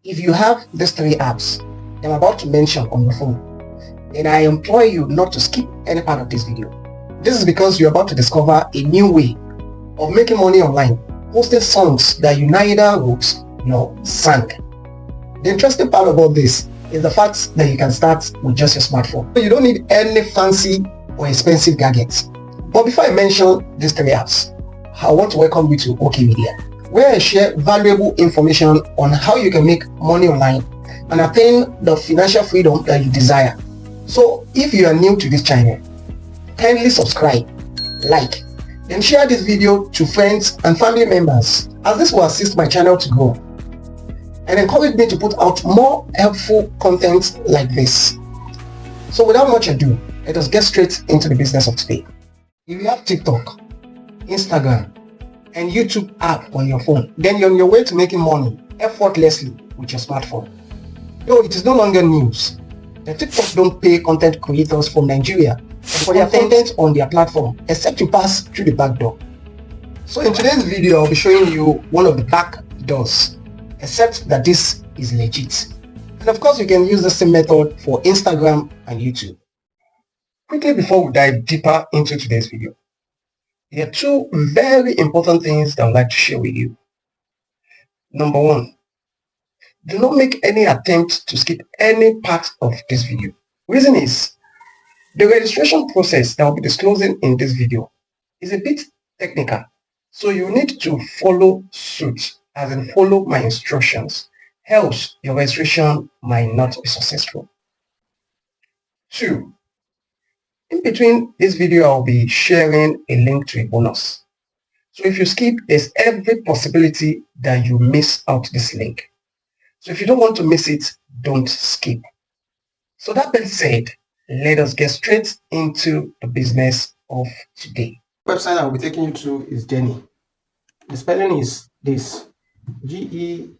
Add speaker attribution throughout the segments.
Speaker 1: If you have these three apps that I'm about to mention on your phone, then I implore you not to skip any part of this video. This is because you're about to discover a new way of making money online, posting songs that you neither wrote nor sang. The interesting part about this is the fact that you can start with just your smartphone. You don't need any fancy or expensive gadgets. But before I mention these three apps, I want to welcome you to OK Media, where I share valuable information on how you can make money online and attain the financial freedom that you desire. So if you are new to this channel, kindly subscribe, like, then share this video to friends and family members, as this will assist my channel to grow and encourage me to put out more helpful content like this. So without much ado, let us get straight into the business of today. If you have TikTok, Instagram, and YouTube app on your phone, then you're on your way to making money effortlessly with your smartphone. Though it is no longer news, the TikTok don't pay content creators from Nigeria for their content on their platform, except you pass through the back door. So in today's video, I'll be showing you one of the back doors, except that this is legit. And of course, you can use the same method for Instagram and YouTube. Quickly before we dive deeper into today's video, there are two very important things that I'd like to share with you. Number one, do not make any attempt to skip any part of this video. Reason is, the registration process that I'll be disclosing in this video is a bit technical, so you need to follow suit, as in follow my instructions, else your registration might not be successful. 2. In between this video, I'll be sharing a link to a bonus. So if you skip, there's every possibility that you miss out this link. So if you don't want to miss it, don't skip. So that being said, let us get straight into the business of today. The website I'll be taking you to is Jenny. The spelling is this, GENNI.com,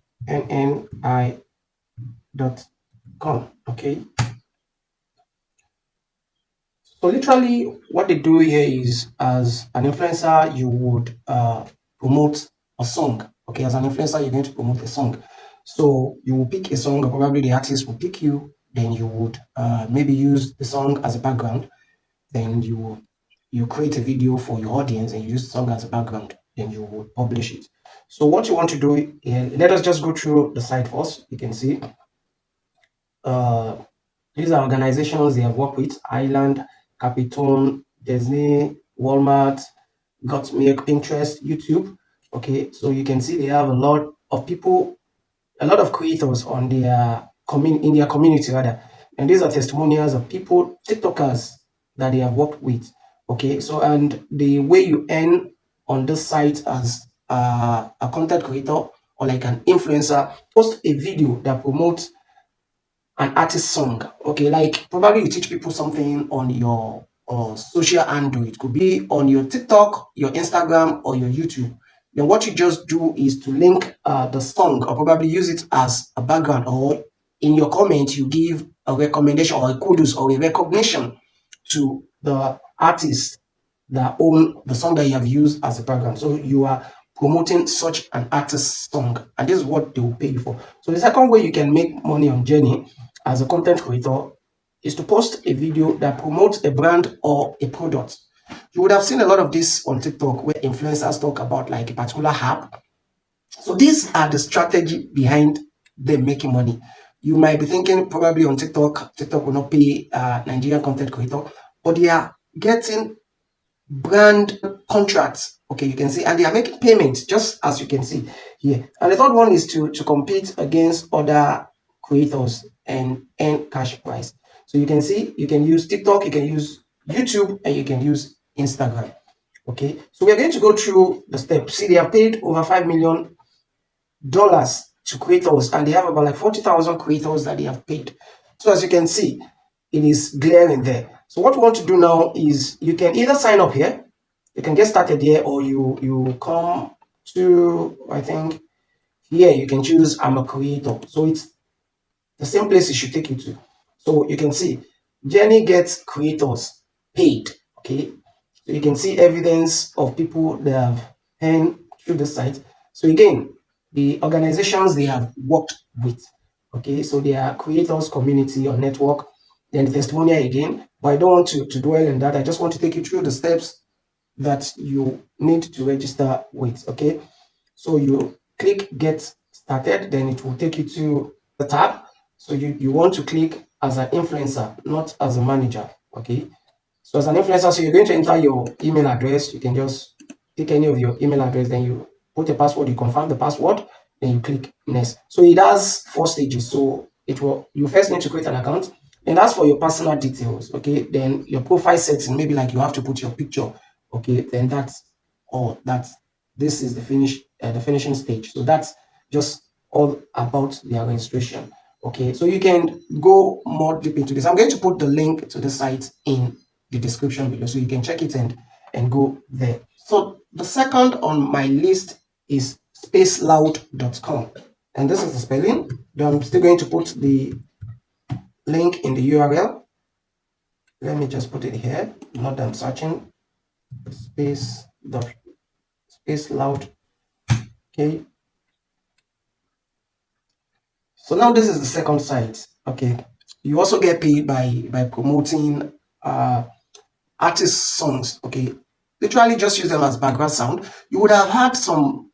Speaker 1: okay? So literally what they do here is, as an influencer, you would promote a song. Okay, as an influencer, you're going to promote a song. So you will pick a song, or probably the artist will pick you. Then you would maybe use the song as a background. Then you create a video for your audience and you use the song as a background. Then you would publish it. So what you want to do here, let us just go through the site first. You can see these are organizations they have worked with: Island, Capitone, Disney, Walmart, Gottmilk, Pinterest, YouTube. Okay, so you can see they have a lot of people, a lot of creators on their in their community rather, and these are testimonials of people, TikTokers, that they have worked with. Okay, so and the way you earn on this site as a content creator or like an influencer, post a video that promotes an artist song. Okay, like probably you teach people something on your social handle. It could be on your TikTok, your Instagram, or your YouTube. Then what you just do is to link the song, or probably use it as a background, or in your comment you give a recommendation or a kudos or a recognition to the artist that own the song that you have used as a background. So you are promoting such an artist's song, and this is what they will pay you for. So the second way you can make money on Jenny as a content creator is to post a video that promotes a brand or a product. You would have seen a lot of this on TikTok where influencers talk about like a particular app. So these are the strategy behind them making money. You might be thinking probably on TikTok will not pay Nigerian content creator, but they are getting brand contracts. Okay, you can see, and they are making payments, just as you can see here. And the third one is to compete against other creators and earn cash prize. So you can see, you can use TikTok, you can use YouTube, and you can use Instagram. Okay, so we are going to go through the steps. See, they have paid over $5 million to creators, and they have about like 40,000 creators that they have paid. So as you can see, it is glaring there. So what we want to do now is, you can either sign up here, you can get started here, or you come to, I think here you can choose I'm a creator. So it's the same place it should take you to. So you can see Jenny gets creators paid. Okay, so you can see evidence of people that have earned through the site. So again, the organizations they have worked with. Okay, so they are creators community or network, then the testimonial again. But I don't want to dwell in that. I just want to take you through the steps that you need to register with. Okay, so you click get started, then it will take you to the tab. So you want to click as an influencer, not as a manager. Okay, so as an influencer, so you're going to enter your email address. You can just take any of your email address, then you put a password, you confirm the password, then you click next. So it has 4 stages. So it will you first need to create an account, and that's for your personal details. Okay, then your profile setting, maybe like you have to put your picture. Okay, then that's all. That's this is the finishing stage. So that's just all about their registration. Okay, so you can go more deep into this. I'm going to put the link to the site in the description below so you can check it and go there. So the second on my list is spaceloud.com, and this is the spelling. I'm still going to put the link in the URL. Let me just put it here. Not that I'm searching. Space loud. Okay. So now this is the second site. Okay. You also get paid by promoting artist songs. Okay, literally just use them as background sound. You would have had some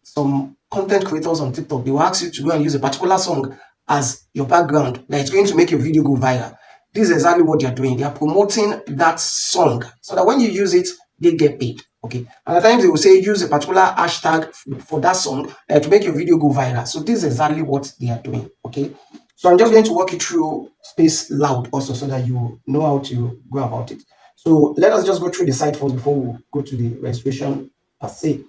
Speaker 1: content creators on TikTok. They will ask you to go and use a particular song as your background that is going to make your video go viral. This is exactly what they're doing. They are promoting that song so that when you use it, they get paid. Okay, and at times they will say use a particular hashtag for that song to make your video go viral. So this is exactly what they are doing. Okay, so I'm just going to walk you through Space Loud also so that you know how to go about it. So let us just go through the site first before we go to the registration per se.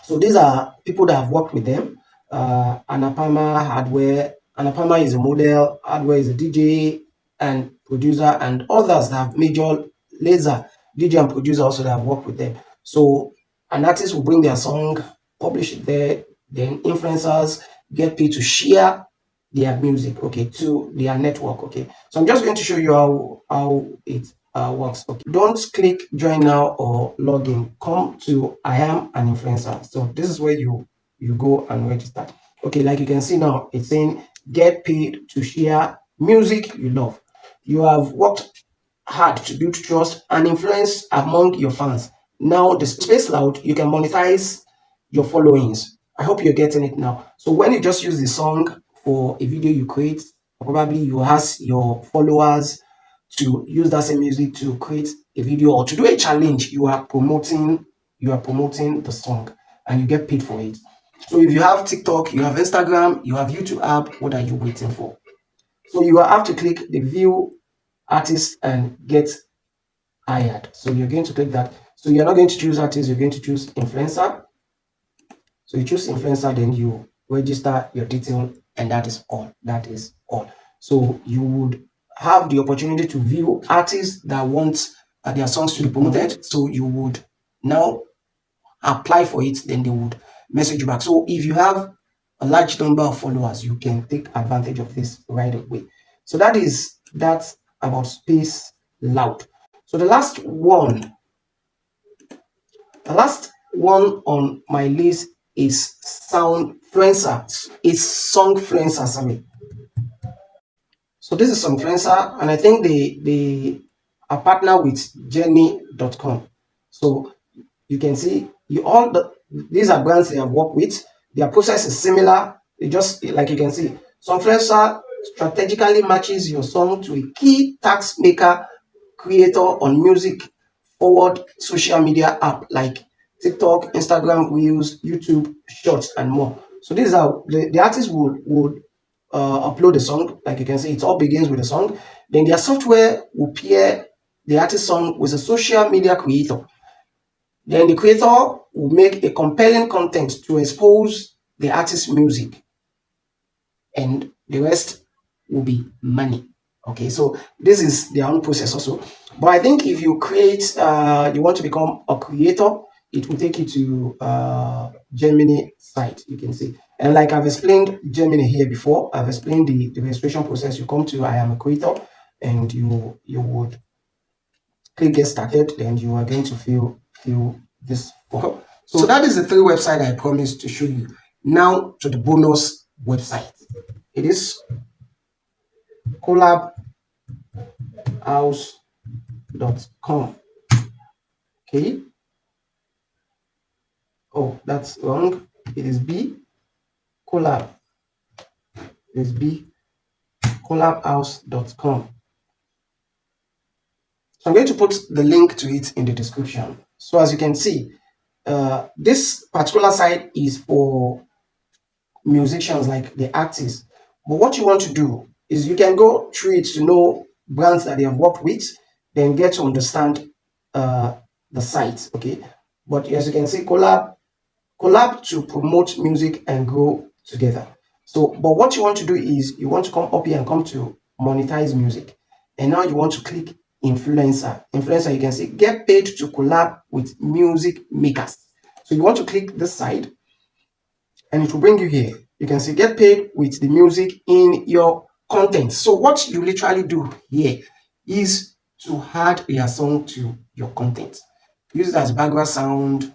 Speaker 1: So these are people that have worked with them. Anapama Hardware. Anapama is a model, Hardware is a DJ and producer, and others that have major laser DJ and producer also that have worked with them. So an artist will bring their song, publish it there, then influencers get paid to share their music, okay, to their network, okay. So I'm just going to show you how it works. Okay, don't click join now or log in. Come to I am an influencer. So this is where you go and register. Okay, like you can see now, it's saying get paid to share music you love. You have worked hard to build trust and influence among your fans. Now the Space Loud, you can monetize your followings. I hope you're getting it now. So when you just use the song for a video you create, probably you ask your followers to use that same music to create a video or to do a challenge. You are promoting the song and you get paid for it. So if you have TikTok, you have Instagram, you have YouTube app, what are you waiting for? So you have to click the view artist and get hired. So you're going to click that. So you're not going to choose artist, you're going to choose influencer. So you choose influencer, then you register your detail, and that is all. That is all. So you would have the opportunity to view artists that want their songs to be promoted. So you would now apply for it, then they would message you back. So if you have a large number of followers, you can take advantage of this right away. So that's about Space Loud. So the last one on my list is Soundfluencer. It's Songfluencer, sorry. So this is Songfluencer, and I think they are partner with Jenny.com. So you can see these are brands they have worked with. Their process is similar. It just like you can see, Songfluencer strategically matches your song to a key tax maker creator on music forward social media app like TikTok, Instagram Reels, YouTube Shorts, and more. So these are the artist would upload a song. Like you can see, it all begins with a song. Then their software will pair the artist song with a social media creator. Then the creator will make a compelling content to expose the artist's music, and the rest will be money. Okay, so this is their own process also. But I think if you you want to become a creator, it will take you to Gemini site. You can see, and like I've explained Gemini here before, I've explained the registration process. You come to I am a creator, and you would click get started. Then you are going to fill this form. So that is the three websites I promised to show you. Now to the bonus website. It is collabhouse.com. Okay. Oh, that's wrong. It is B collab. It is B collabhouse.com. So I'm going to put the link to it in the description. So as you can see, this particular site is for musicians, like the artists. But what you want to do is you can go through it to know brands that they have worked with, then get to understand the site. Okay. But as you can see, collab to promote music and grow together. So, but what you want to do is you want to come up here and come to monetize music. And now you want to click influencer. Influencer, you can see get paid to collab with music makers. So you want to click this side and it will bring you here. You can see get paid with the music in your content. So what you literally do here is to add your song to your content. Use it as background sound.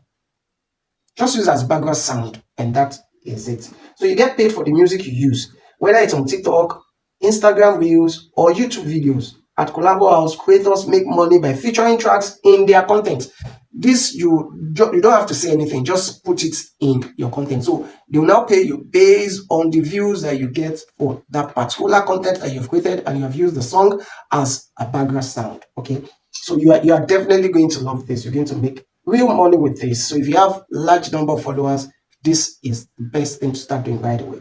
Speaker 1: Just use it as background sound, and that is it. So you get paid for the music you use, whether it's on TikTok, Instagram Reels, or YouTube videos. At Collabo House, creators make money by featuring tracks in their content. This you don't have to say anything, just put it in your content. So they will now pay you based on the views that you get for that particular content that you've created, and you have used the song as a background sound. Okay, so you are definitely going to love this. You're going to make real money with this. So if you have large number of followers, this is the best thing to start doing right away.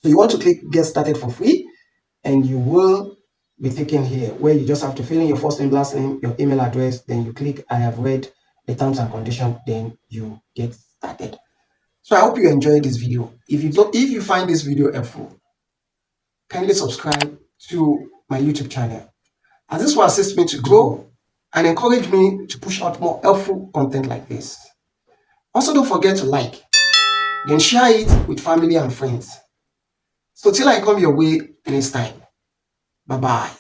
Speaker 1: So you want to click get started for free, and you will be taken here where you just have to fill in your first name, last name, your email address, then you click I have read the terms and conditions, then you get started. So I hope you enjoyed this video. If you find this video helpful, kindly subscribe to my YouTube channel, as this will assist me to grow and encourage me to push out more helpful content like this. Also, don't forget to like, then share it with family and friends. So till I come your way next time, bye bye.